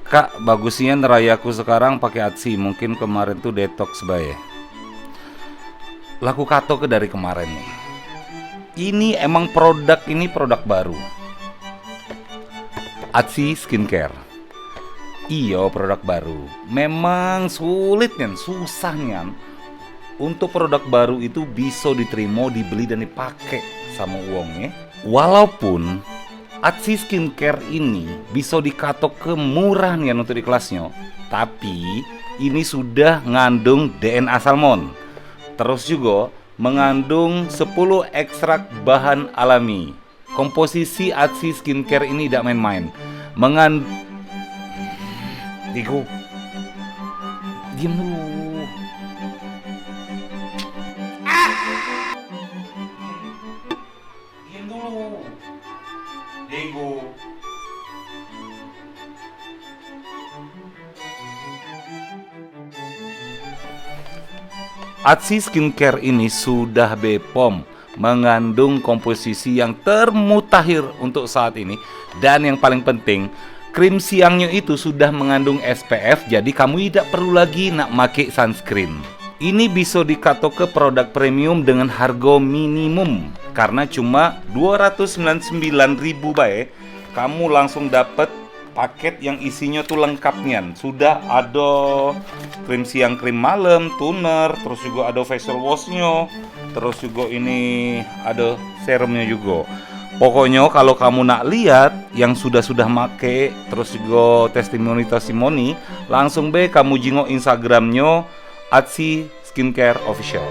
Kak, bagusnya nerayaku sekarang pakai ATSI. Mungkin kemarin tuh detox bae. Laku kato ke dari kemarin nih. Ini emang produk ini produk baru. ATSI Skincare. Iyo produk baru. Memang sulit kan, susah nyan. Untuk produk baru itu bisa diterima, dibeli dan dipakai sama uangnya. Walaupun ATSI Skincare ini bisa dikatok ke murah nih untuk di kelasnya, tapi ini sudah ngandung DNA salmon. Terus juga mengandung 10 ekstrak bahan alami. Komposisi ATSI Skincare ini tidak main-main. Digo, diam dulu. Diam dulu. Diego. ATSI Skincare ini sudah BPOM, mengandung komposisi yang termutakhir untuk saat ini. Dan yang paling penting, krim siangnya itu sudah mengandung SPF, jadi kamu tidak perlu lagi nak make sunscreen. Ini bisa dikatok ke produk premium dengan harga minimum, karena cuma 299.000 bae, kamu langsung dapat paket yang isinya tuh lengkapnya. Sudah ada krim siang, krim malam, toner, terus juga ada facial washnya, terus juga ini ada serumnya juga. Pokoknya kalau kamu nak lihat yang sudah make, terus juga testimoni, langsung be kamu jingok Instagramnya ATSI Skincare Official.